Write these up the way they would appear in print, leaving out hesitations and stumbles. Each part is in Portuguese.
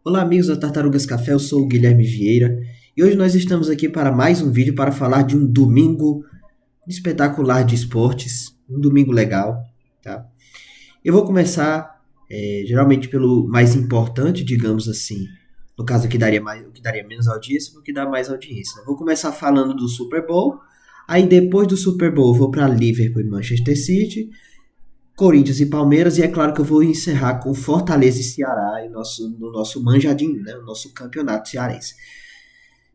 Olá, amigos da Tartarugas Café, eu sou o Guilherme Vieira e hoje nós estamos aqui para mais um vídeo para falar de um domingo espetacular de esportes, um domingo legal, tá? Eu vou começar geralmente pelo mais importante, digamos assim, no caso o que daria menos audiência, no que dá mais audiência, né? Vou começar falando do Super Bowl, aí depois do Super Bowl eu vou para Liverpool e Manchester City, Corinthians e Palmeiras, e é claro que eu vou encerrar com Fortaleza e Ceará no nosso manjadinho, né? O nosso campeonato cearense.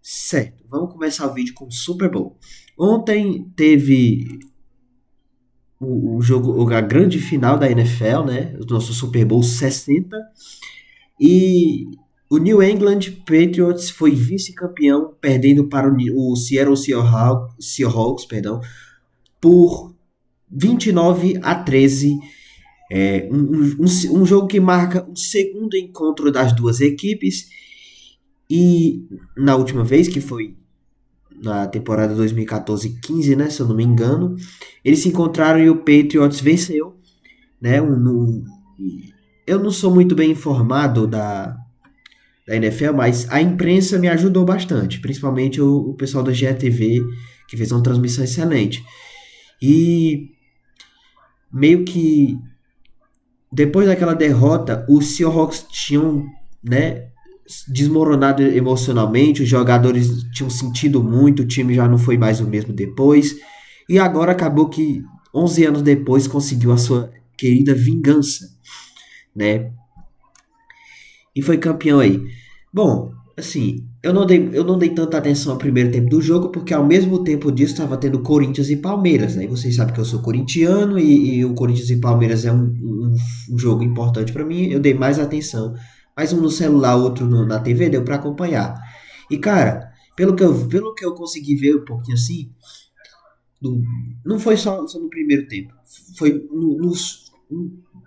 Certo, vamos começar o vídeo com o Super Bowl. Ontem teve o jogo, a grande final da NFL, né? O nosso Super Bowl 60. E o New England Patriots foi vice-campeão, perdendo para o Seattle Seahawks, perdão, por 29-13. Um jogo que marca o segundo encontro das duas equipes. E na última vez, que foi na temporada 2014-15, né, se eu não me engano, eles se encontraram e o Patriots venceu, né? Eu não sou muito bem informado da NFL, mas a imprensa me ajudou bastante, principalmente o pessoal da GETV, que fez uma transmissão excelente. E meio que depois daquela derrota, os Seahawks tinham, né, desmoronado emocionalmente, os jogadores tinham sentido muito, o time já não foi mais o mesmo depois. E agora acabou que 11 anos depois conseguiu a sua querida vingança, né? E foi campeão aí. Bom, assim, eu não dei tanta atenção ao primeiro tempo do jogo, porque ao mesmo tempo disso estava tendo Corinthians e Palmeiras, né? E vocês sabem que eu sou corintiano e o Corinthians e Palmeiras é um jogo importante para mim, eu dei mais atenção. Mais um no celular, outro na TV, deu para acompanhar. E cara, pelo que eu consegui ver um pouquinho assim, no- não foi só no primeiro tempo, foi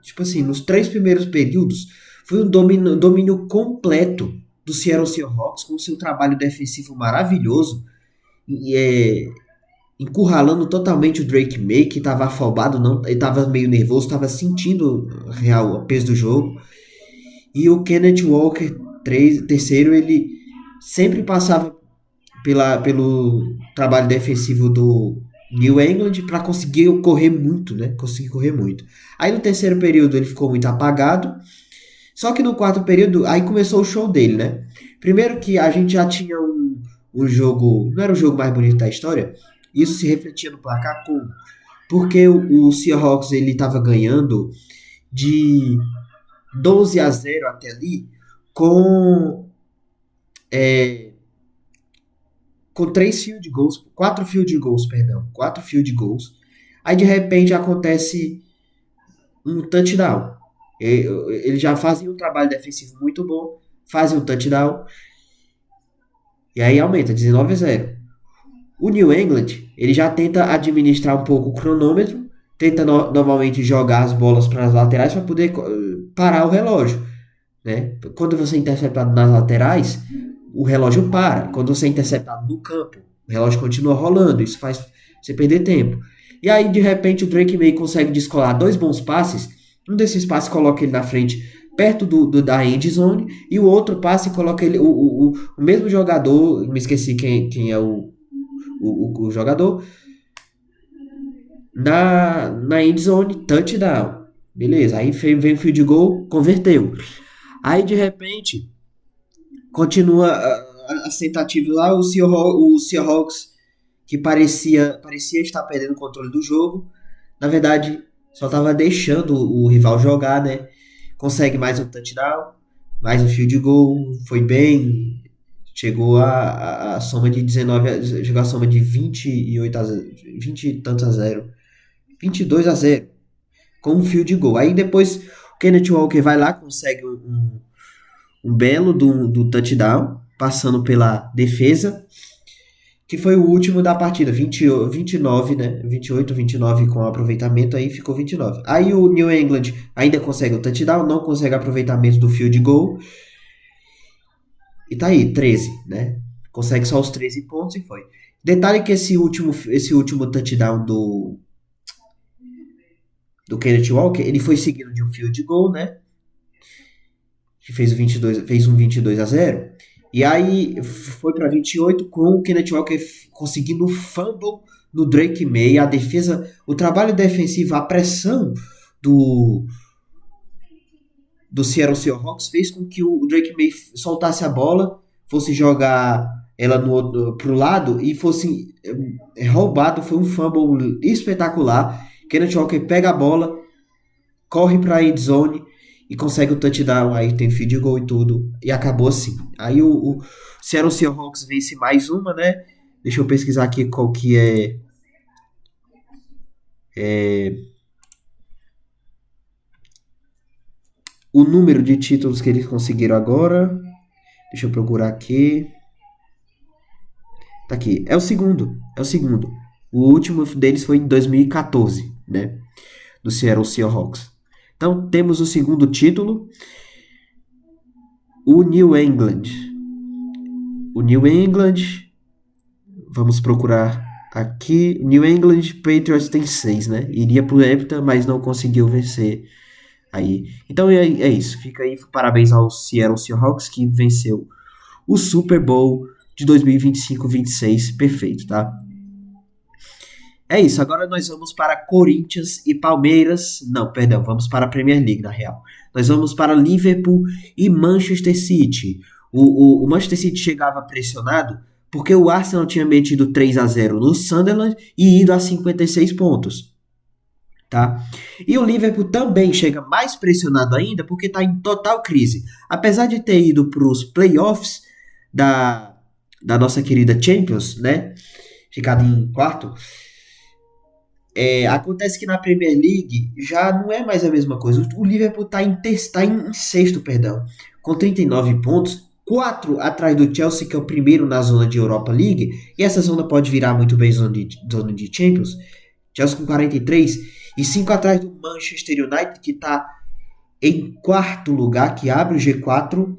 tipo assim, nos três primeiros períodos, foi um domínio completo do Seattle Seahawks com seu trabalho defensivo maravilhoso e encurralando totalmente o Drake May, que estava afobado, não, ele estava meio nervoso, estava sentindo real o peso do jogo. E o Kenneth Walker, terceiro, ele sempre passava pelo trabalho defensivo do New England para conseguir correr muito, né? Conseguir correr muito. Aí no terceiro período ele ficou muito apagado. Só que no quarto período, aí começou o show dele, né? Primeiro que a gente já tinha um jogo, não era o jogo mais bonito da história. Isso se refletia no placar como? Porque o Seahawks ele estava ganhando de 12-0 até ali, com, com três field goals, quatro field goals, perdão, quatro field goals. Aí de repente acontece um touchdown. Eles já fazem um trabalho defensivo muito bom, fazem um touchdown, e aí aumenta 19-0. O New England, ele já tenta administrar um pouco o cronômetro, tenta normalmente jogar as bolas para as laterais para poder parar o relógio, né? Quando você é interceptado nas laterais, o relógio para. Quando você é interceptado no campo, o relógio continua rolando. Isso faz você perder tempo. E aí, de repente, o Drake May consegue descolar dois bons passes. Um desses passes coloca ele na frente, perto da end zone, e o outro passe coloca ele, o mesmo jogador, me esqueci quem é o jogador, na end zone, touchdown. Beleza, aí vem o field goal, converteu. Aí, de repente, continua as tentativas lá, o Seahawks, que parecia estar perdendo o controle do jogo, na verdade, só estava deixando o rival jogar, né? Consegue mais um touchdown, mais um field goal, foi bem, chegou a soma de 19, chegou a soma de 28 a 0, 20 e tantos a 0, 22-0, com um field goal. Aí depois o Kenneth Walker vai lá, consegue um belo do touchdown, passando pela defesa, que foi o último da partida, 29, né? 28-29 com aproveitamento, aí ficou 29. Aí o New England ainda consegue o touchdown, não consegue aproveitamento do field goal, e tá aí, 13, né? Consegue só os 13 pontos e foi. Detalhe que esse último touchdown do Kenneth Walker, ele foi seguido de um field goal, né? que fez um 22-0. E aí foi para 28 com o Kenneth Walker conseguindo um fumble no Drake May. A defesa, o trabalho defensivo, a pressão do, do Seattle Seahawks fez com que o Drake May soltasse a bola, fosse jogar ela pro lado e fosse roubado. Foi um fumble espetacular. Kenneth Walker pega a bola, corre para a end zone e consegue o touchdown. Aí tem field goal e tudo. E acabou assim. Aí o Seattle Seahawks vence mais uma, né? Deixa eu pesquisar aqui qual que é o número de títulos que eles conseguiram agora. Deixa eu procurar aqui. Tá aqui. É o segundo. É o segundo. O último deles foi em 2014, né? Do Seattle Seahawks. Então temos o segundo título. O New England. O New England. Vamos procurar aqui. New England Patriots tem 6, né? Iria pro hepta, mas não conseguiu vencer. Aí. Então é isso. Fica aí. Parabéns ao Seattle Seahawks que venceu o Super Bowl de 2025-26. Perfeito, tá? É isso. Agora nós vamos para Corinthians e Palmeiras. Não, perdão. Vamos para a Premier League, na real. Nós vamos para Liverpool e Manchester City. O Manchester City chegava pressionado porque o Arsenal tinha metido 3-0 no Sunderland e ido a 56 pontos. Tá? E o Liverpool também chega mais pressionado ainda porque está em total crise. Apesar de ter ido para os playoffs da nossa querida Champions, né? Ficado em quarto. Acontece que na Premier League já não é mais a mesma coisa. O Liverpool está em sexto, perdão, com 39 pontos, 4 atrás do Chelsea, que é o primeiro na zona de Europa League. E essa zona pode virar muito bem zona de Champions. Chelsea com 43 e 5 atrás do Manchester United, que está em quarto lugar, que abre o G4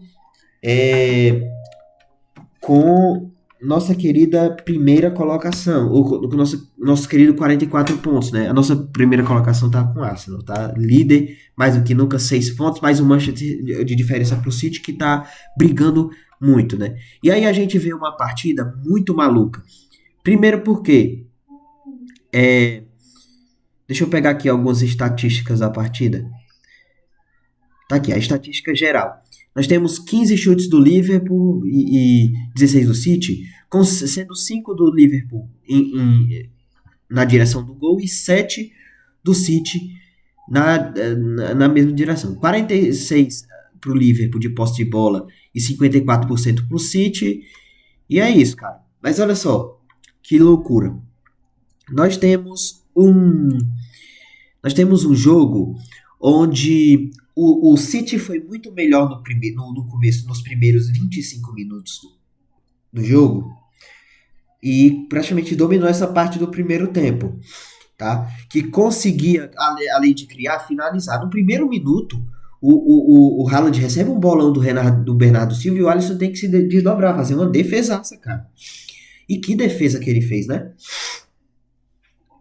com nossa querida primeira colocação, o nosso querido 44 pontos, né? A nossa primeira colocação tá com o Arsenal, tá? Líder, mais do que nunca, 6 pontos, mais um Manchester de diferença pro City, que tá brigando muito, né? E aí a gente vê uma partida muito maluca. Primeiro porque deixa eu pegar aqui algumas estatísticas da partida. Tá aqui, a estatística geral. Nós temos 15 chutes do Liverpool e 16 do City, sendo 5 do Liverpool na direção do gol e 7 do City na mesma direção. 46 para o Liverpool de posse de bola e 54% para o City. E é isso, cara. Mas olha só, que loucura. Nós temos um jogo onde o City foi muito melhor no começo, nos primeiros 25 minutos do jogo, e praticamente dominou essa parte do primeiro tempo, tá? Que conseguia, além de criar, finalizar. No primeiro minuto, o Haaland recebe um bolão do Bernardo Silva e o Alisson tem que se desdobrar, fazer uma defesaça, cara. E que defesa que ele fez, né?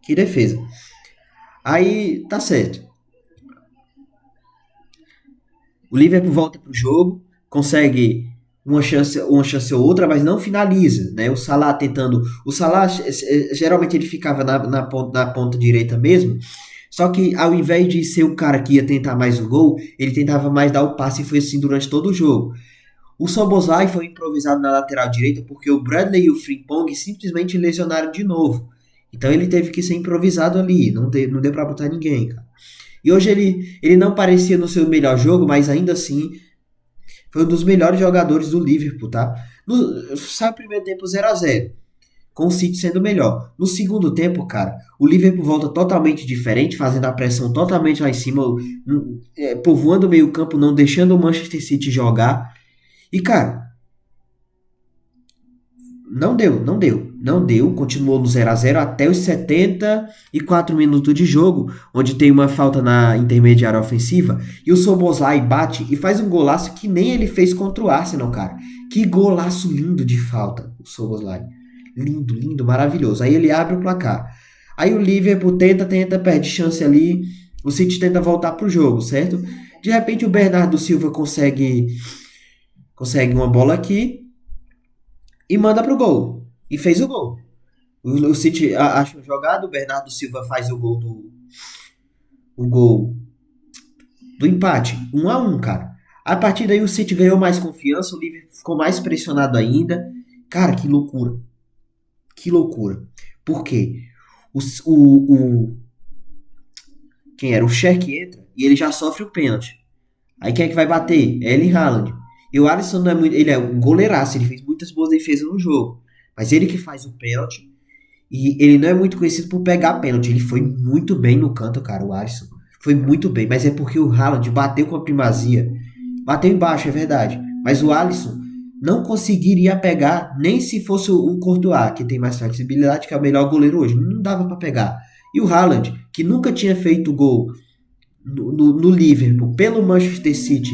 Que defesa. Aí, tá certo. O Liverpool volta pro jogo, consegue uma chance ou outra, mas não finaliza, né? O Salah tentando... O Salah, geralmente ele ficava na ponta direita mesmo, só que ao invés de ser o cara que ia tentar mais o gol, ele tentava mais dar o passe e foi assim durante todo o jogo. O Szoboszlai foi improvisado na lateral direita porque o Bradley e o Frimpong simplesmente lesionaram de novo. Então ele teve que ser improvisado ali, não deu pra botar ninguém, cara. E hoje ele não parecia no seu melhor jogo, mas ainda assim foi um dos melhores jogadores do Liverpool, tá? Sai o primeiro tempo 0-0, com o City sendo melhor. No segundo tempo, cara, o Liverpool volta totalmente diferente, fazendo a pressão totalmente lá em cima, povoando o meio campo, não deixando o Manchester City jogar. E, cara, não deu, continuou no 0-0 até os 74 minutos de jogo, onde tem uma falta na intermediária ofensiva, e o Szoboszlai bate e faz um golaço que nem ele fez contra o Arsenal, cara. Que golaço lindo de falta, o Szoboszlai. Lindo, lindo, maravilhoso. Aí ele abre o placar. Aí o Liverpool tenta, perde chance ali, o City tenta voltar pro jogo, certo? De repente o Bernardo Silva consegue uma bola aqui e manda pro gol. E fez o gol. O City acha uma jogada, o Bernardo Silva faz o gol do empate, 1-1, cara. A partir daí o City ganhou mais confiança, o Liverpool ficou mais pressionado ainda. Cara, que loucura. Que loucura. Por quê? O, quem era? O Cherki entra e ele já sofre o pênalti. Aí quem é que vai bater? É Erling Haaland. E o Alisson não é muito. Ele é um goleiraço, ele fez muitas boas defesas no jogo. Mas ele que faz o pênalti. E ele não é muito conhecido por pegar pênalti. Ele foi muito bem no canto, cara, o Alisson. Foi muito bem. Mas é porque o Haaland bateu com a primazia. Bateu embaixo, é verdade. Mas o Alisson não conseguiria pegar, nem se fosse o Courtois, que tem mais flexibilidade, que é o melhor goleiro hoje. Não dava pra pegar. E o Haaland, que nunca tinha feito gol no Liverpool, pelo Manchester City,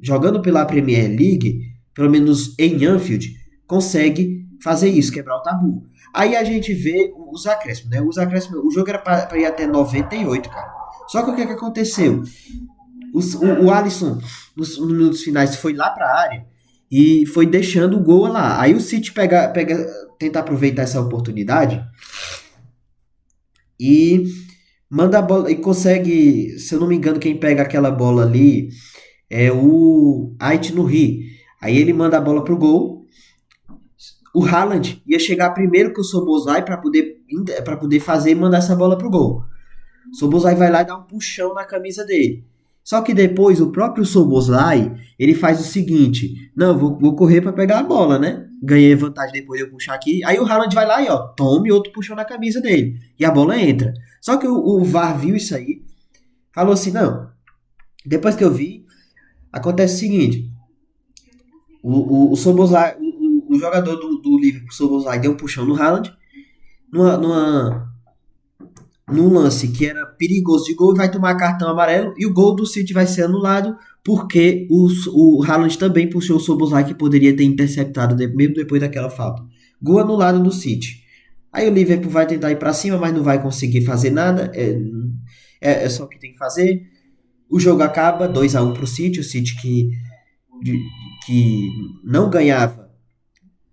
jogando pela Premier League, pelo menos em Anfield, consegue fazer isso, quebrar o tabu. Aí a gente vê os acréscimos, né? O jogo era pra ir até 98, cara. Só que o que aconteceu? O Alisson, nos minutos finais, foi lá pra área e foi deixando o gol lá. Aí o City tenta aproveitar essa oportunidade e manda a bola e consegue, se eu não me engano, quem pega aquela bola ali é o Ait Nouri. Aí ele manda a bola pro gol. O Haaland ia chegar primeiro que o Szoboszlai para poder fazer e mandar essa bola pro gol. O Szoboszlai vai lá e dá um puxão na camisa dele. Só que depois o próprio Szoboszlai, ele faz o seguinte: não, vou correr para pegar a bola, né? Ganhei vantagem depois de eu puxar aqui. Aí o Haaland vai lá e ó, tome outro puxão na camisa dele. E a bola entra. Só que o VAR viu isso aí, falou assim: não, depois que eu vi, acontece o seguinte: o Szoboszlai, o jogador do Liverpool, o Szoboszlai, deu um puxão no Haaland, num lance que era perigoso de gol, e vai tomar cartão amarelo, e o gol do City vai ser anulado, porque o Haaland também puxou o Szoboszlai, que poderia ter interceptado mesmo depois daquela falta. Gol anulado do City. Aí o Liverpool vai tentar ir pra cima, mas não vai conseguir fazer nada, é só o que tem que fazer. O jogo acaba 2-1 pro City, o City que não ganhava,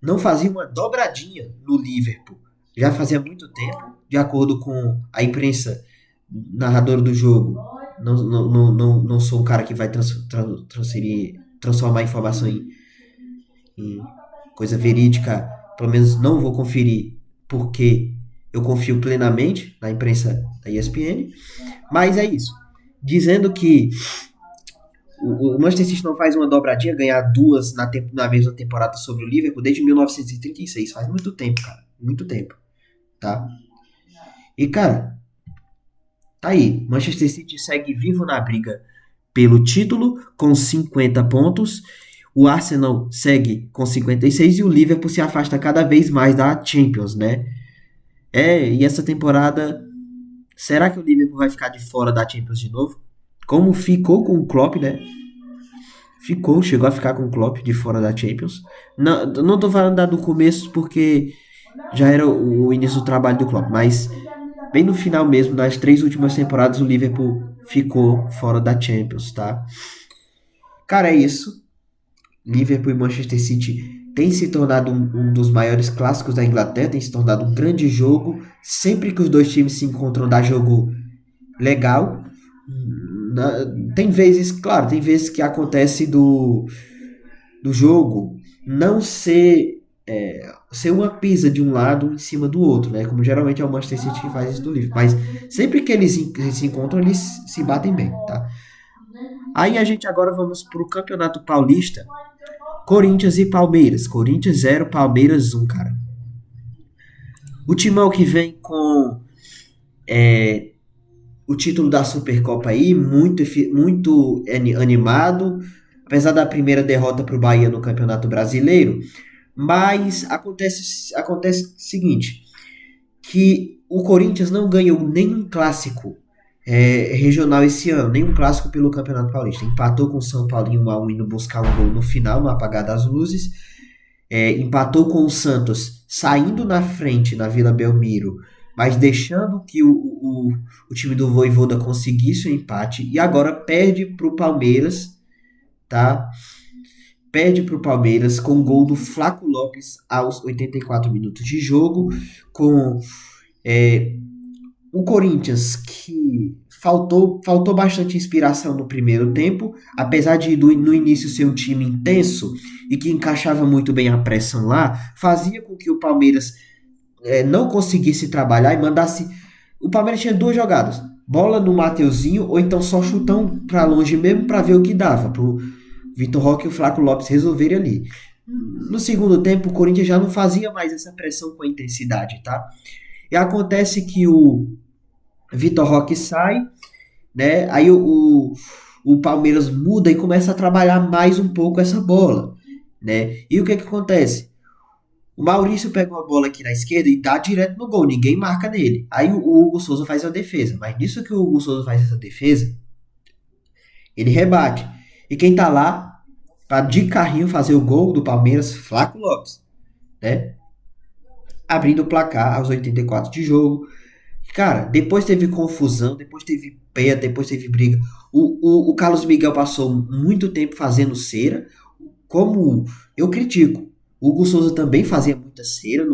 não fazia uma dobradinha no Liverpool já fazia muito tempo, de acordo com a imprensa, narrador do jogo. Não sou um cara que vai transformar informação em coisa verídica, pelo menos não vou conferir, porque eu confio plenamente na imprensa da ESPN, mas é isso, dizendo que o Manchester City não faz uma dobradinha, ganhar duas na mesma temporada sobre o Liverpool desde 1936. Faz muito tempo, cara. Muito tempo. Tá? E, cara, tá aí. Manchester City segue vivo na briga pelo título com 50 pontos. O Arsenal segue com 56 e o Liverpool se afasta cada vez mais da Champions, né? E essa temporada, será que o Liverpool vai ficar de fora da Champions de novo? Como ficou com o Klopp, né? Chegou a ficar com o Klopp de fora da Champions. Não tô falando do começo porque já era o início do trabalho do Klopp, mas bem no final mesmo, nas 3 últimas temporadas, o Liverpool ficou fora da Champions, tá? Cara, é isso. Liverpool e Manchester City tem se tornado um dos maiores clássicos da Inglaterra, tem se tornado um grande jogo. Sempre que os dois times se encontram, dá jogo legal. Tem vezes que acontece do jogo não ser uma pisa de um lado em cima do outro, né? Como geralmente é o Manchester City que faz isso do Liverpool. Mas sempre que eles se encontram, eles se batem bem, tá? Aí a gente agora vamos pro Campeonato Paulista. Corinthians e Palmeiras. Corinthians 0, Palmeiras 1, cara. O timão que vem com o título da Supercopa aí, muito animado, apesar da primeira derrota para o Bahia no Campeonato Brasileiro, mas acontece o seguinte, que o Corinthians não ganhou nenhum clássico regional esse ano, nenhum clássico pelo Campeonato Paulista. Empatou com o São Paulo em 1-1 indo buscar um gol no final, no apagar das luzes, empatou com o Santos saindo na frente na Vila Belmiro, mas deixando que o time do Vojvoda conseguisse o empate e agora perde para o Palmeiras, tá? Perde para o Palmeiras com o gol do Flaco Lopes aos 84 minutos de jogo, com é, o Corinthians que faltou bastante inspiração no primeiro tempo, apesar de no início ser um time intenso e que encaixava muito bem a pressão lá, fazia com que o Palmeiras não conseguisse trabalhar e mandasse. O Palmeiras tinha duas jogadas: bola no Mateuzinho ou então só chutão para longe mesmo para ver o que dava, pro Vitor Roque e o Flaco Lopes resolverem ali. No segundo tempo, o Corinthians já não fazia mais essa pressão com a intensidade, tá? E acontece que o Vitor Roque sai, né? Aí o Palmeiras muda e começa a trabalhar mais um pouco essa bola, né? E o que acontece? O Maurício pega uma bola aqui na esquerda e dá direto no gol, ninguém marca nele. Aí o Hugo Souza faz uma defesa, mas nisso que o Hugo Souza faz essa defesa, ele rebate. E quem tá lá pra de carrinho fazer o gol do Palmeiras, Flaco Lopes, né? Abrindo o placar aos 84 de jogo. Cara, depois teve confusão, depois teve pé, depois teve briga. O Carlos Miguel passou muito tempo fazendo cera, como eu critico. O Hugo Souza também fazia muita cera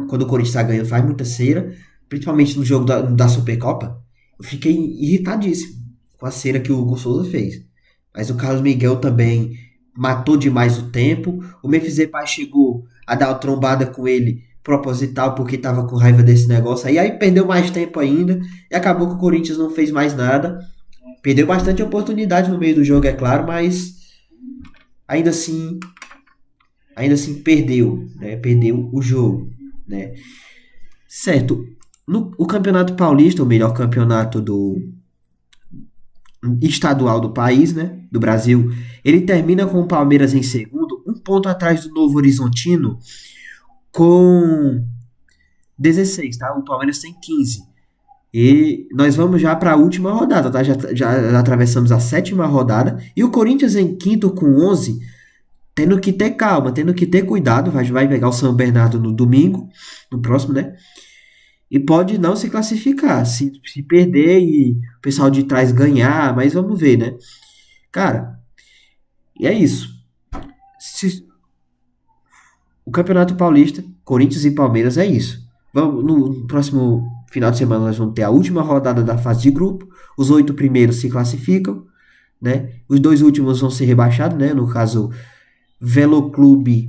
quando o Corinthians está ganhando, faz muita cera, principalmente no jogo da Supercopa. Eu fiquei irritadíssimo com a cera que o Hugo Souza fez. Mas o Carlos Miguel também matou demais o tempo. O Memphis Depay chegou a dar uma trombada com ele proposital porque estava com raiva desse negócio aí perdeu mais tempo ainda e acabou que o Corinthians não fez mais nada. Perdeu bastante oportunidade no meio do jogo, é claro, mas ainda assim perdeu, né? Perdeu o jogo, né? Certo. O Campeonato Paulista, o melhor campeonato do estadual do país, né? Do Brasil, ele termina com o Palmeiras em segundo, um ponto atrás do Novo Horizontino, com 16, tá? O Palmeiras tem 15. E nós vamos já para a última rodada, tá? Já atravessamos a sétima rodada. E o Corinthians em quinto com 11, tendo que ter calma, tendo que ter cuidado. Vai pegar o São Bernardo no domingo, no próximo, né? E pode não se classificar, se perder e o pessoal de trás ganhar, mas vamos ver, né? Cara, e é isso. O Campeonato Paulista, Corinthians e Palmeiras é isso. No próximo final de semana nós vamos ter a última rodada da fase de grupo. Os 8 primeiros se classificam, né? Os 2 últimos vão ser rebaixados, né? No caso, Velo Clube.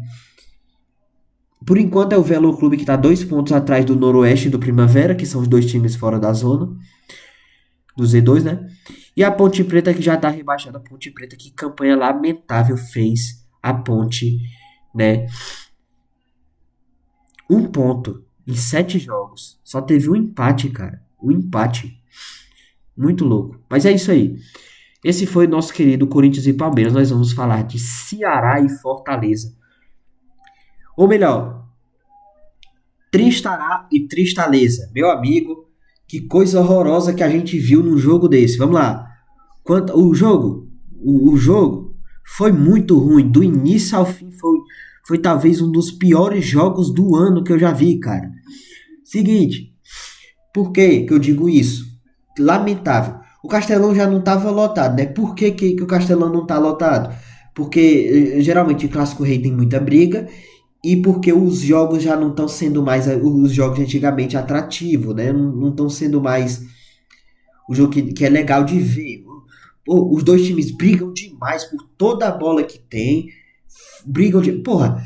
Por enquanto é o Velo Clube que está 2 pontos atrás do Noroeste e do Primavera, que são os 2 times fora da zona do Z2, né? E a Ponte Preta que já está rebaixada. A Ponte Preta, que campanha lamentável fez a Ponte, né? 1 ponto em 7 jogos. Só teve um empate, cara. Um empate. Muito louco. Mas é isso aí. Esse foi nosso querido Corinthians e Palmeiras. Nós vamos falar de Ceará e Fortaleza. Ou melhor, Tristará e Tristaleza. Meu amigo, que coisa horrorosa que a gente viu num jogo desse. Vamos lá. O jogo foi muito ruim. Do início ao fim foi talvez um dos piores jogos do ano que eu já vi, cara. Seguinte, por que eu digo isso? Lamentável. O Castelão já não estava lotado, né? Por que o Castelão não está lotado? Porque geralmente o Clássico Rei tem muita briga e porque os jogos já não estão sendo mais os jogos de antigamente atrativos, né? Não estão sendo mais o jogo que é legal de ver. Pô, os dois times brigam demais por toda a bola que tem. Brigam de. Porra,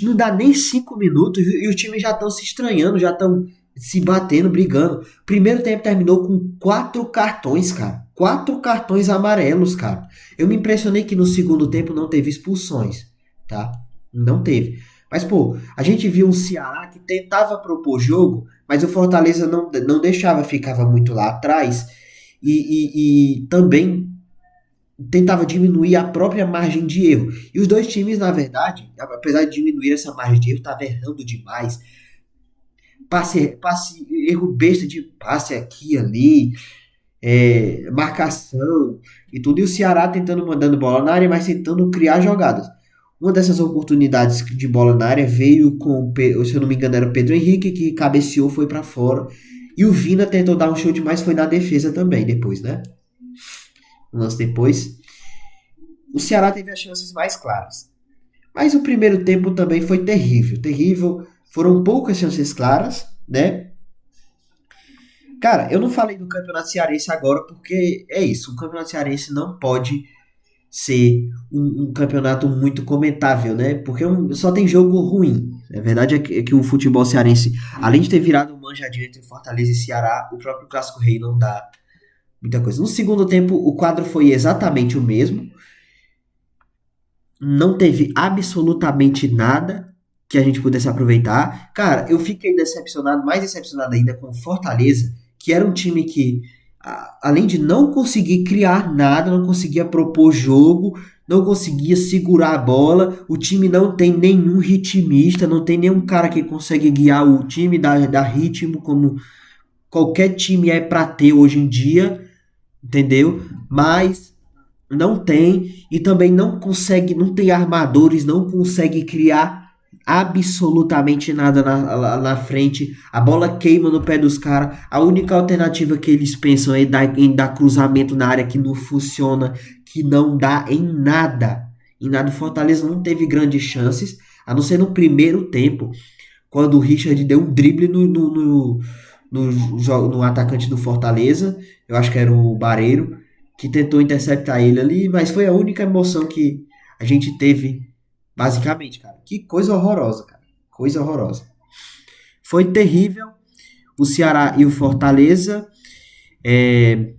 não dá nem 5 minutos e os times já estão se estranhando, já estão se batendo, brigando. Primeiro tempo terminou com 4 cartões, cara. 4 cartões amarelos, cara. Eu me impressionei que no segundo tempo não teve expulsões, tá? Não teve. Mas, pô, a gente viu um Ceará que tentava propor jogo, mas o Fortaleza não deixava, ficava muito lá atrás e também tentava diminuir a própria margem de erro. E os dois times, na verdade, apesar de diminuir essa margem de erro, estavam errando demais. Erro besta de passe aqui e ali, marcação e tudo. E o Ceará tentando mandando bola na área, mas tentando criar jogadas. Uma dessas oportunidades de bola na área veio com, se eu não me engano, era o Pedro Henrique que cabeceou, foi para fora. E o Vina tentou dar um chute, mas foi na defesa também depois, né? Um lance depois. O Ceará teve as chances mais claras. Mas o primeiro tempo também foi terrível. Terrível. Foram poucas chances claras, né? Cara, eu não falei do Campeonato Cearense agora porque é isso. O Campeonato Cearense não pode ser um campeonato muito comentável, né? Porque só tem jogo ruim. A verdade é que o futebol cearense, além de ter virado um manjadinho entre Fortaleza e Ceará, o próprio Clássico Rei não dá muita coisa. No segundo tempo, o quadro foi exatamente o mesmo. Não teve absolutamente nada que a gente pudesse aproveitar. Cara, eu fiquei decepcionado, mais decepcionado ainda com o Fortaleza, que era um time que, além de não conseguir criar nada, não conseguia propor jogo, não conseguia segurar a bola, o time não tem nenhum ritmista, não tem nenhum cara que consegue guiar o time, dar ritmo, como qualquer time é pra ter hoje em dia, entendeu? Mas não tem e também não consegue, não tem armadores, não consegue criar absolutamente nada na frente. A bola queima no pé dos caras. A única alternativa que eles pensam é em dar cruzamento na área que não funciona, que não dá em nada. Em nada, o Fortaleza não teve grandes chances, a não ser no primeiro tempo, quando o Richard deu um drible no atacante do Fortaleza, eu acho que era o Bareiro, que tentou interceptar ele ali, mas foi a única emoção que a gente teve, basicamente, cara. Que coisa horrorosa, cara. Coisa horrorosa. Foi terrível o Ceará e o Fortaleza. É,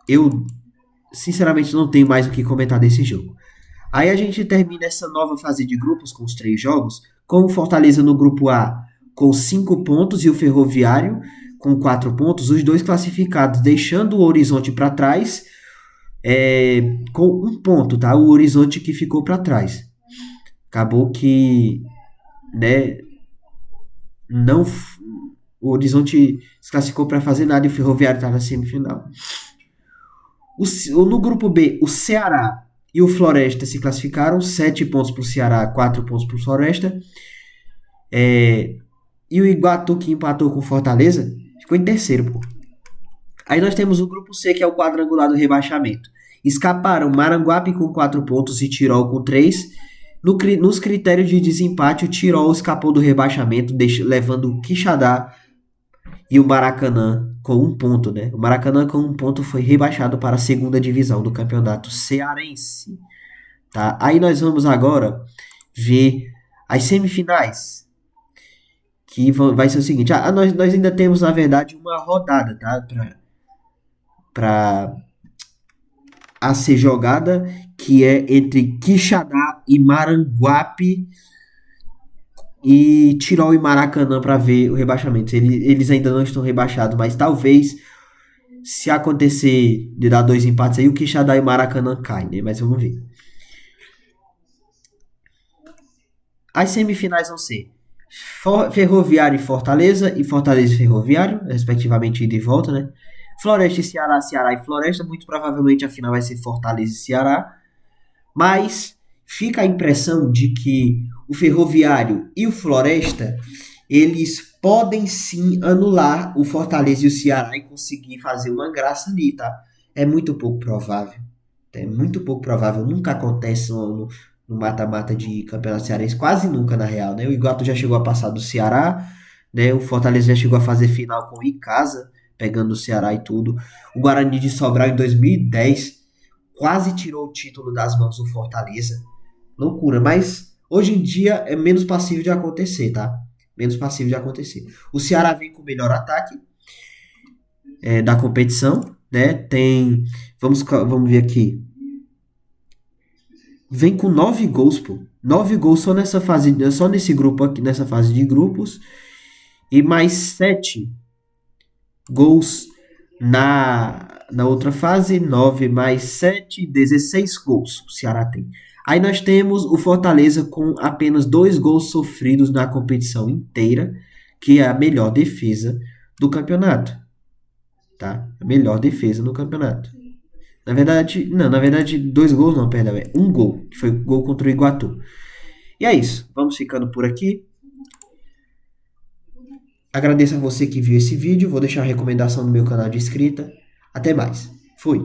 eu, sinceramente, não tenho mais o que comentar desse jogo. Aí a gente termina essa nova fase de grupos com os 3 jogos, com o Fortaleza no grupo A com 5 pontos e o Ferroviário com 4 pontos, os dois classificados, deixando o Horizonte para trás, com 1 ponto, tá? O Horizonte que ficou para trás. Acabou que, né, não, o Horizonte se classificou para fazer nada e o Ferroviário está na semifinal. No grupo B, o Ceará e o Floresta se classificaram, 7 pontos para o Ceará, 4 pontos para o Floresta. E o Iguatu, que empatou com o Fortaleza, ficou em terceiro, pô. Aí nós temos o grupo C, que é o quadrangular do rebaixamento. Escaparam Maranguape com 4 pontos e Tirol com 3. Nos critérios de desempate, o Tirol escapou do rebaixamento, levando o Quixadá e o Maracanã com 1 ponto, né? O Maracanã com 1 ponto foi rebaixado para a segunda divisão do campeonato cearense. Tá? Aí nós vamos agora ver as semifinais, que vai ser o seguinte. Nós ainda temos, na verdade, uma rodada, tá? Para a ser jogada, que é entre Quixadá e Maranguape e Tirol e Maracanã para ver o rebaixamento. Eles ainda não estão rebaixados, mas talvez, se acontecer de dar 2 empates aí, o Quixadá e o Maracanã caem, né? Mas vamos ver. As semifinais vão ser Ferroviário e Fortaleza e Ferroviário, respectivamente ida e volta, né? Floresta e Ceará, Ceará e Floresta, muito provavelmente a final vai ser Fortaleza e Ceará, mas fica a impressão de que o Ferroviário e o Floresta, eles podem sim anular o Fortaleza e o Ceará e conseguir fazer uma graça ali, tá? É muito pouco provável. É muito pouco provável, nunca acontece no mata-mata de campeonato cearense, quase nunca na real, né? O Iguatu já chegou a passar do Ceará, né? O Fortaleza já chegou a fazer final com o Icasa, pegando o Ceará e tudo. O Guarani de Sobral em 2010 quase tirou o título das mãos do Fortaleza. Loucura, mas hoje em dia é menos passível de acontecer, tá? Menos passível de acontecer. O Ceará vem com o melhor ataque da competição, né? Vamos ver aqui. Vem com 9 gols, pô. 9 gols só nessa fase, só nesse grupo aqui, nessa fase de grupos. E mais 7 gols na outra fase. 9 mais 7, 16 gols o Ceará tem. Aí nós temos o Fortaleza com apenas 2 gols sofridos na competição inteira, que é a melhor defesa do campeonato. Tá? A melhor defesa no campeonato. Na verdade, não, na verdade, dois gols não, perdão, é um gol, que foi o gol contra o Iguatu. E é isso, vamos ficando por aqui. Agradeço a você que viu esse vídeo, vou deixar a recomendação no meu canal de inscrita. Até mais. Fui.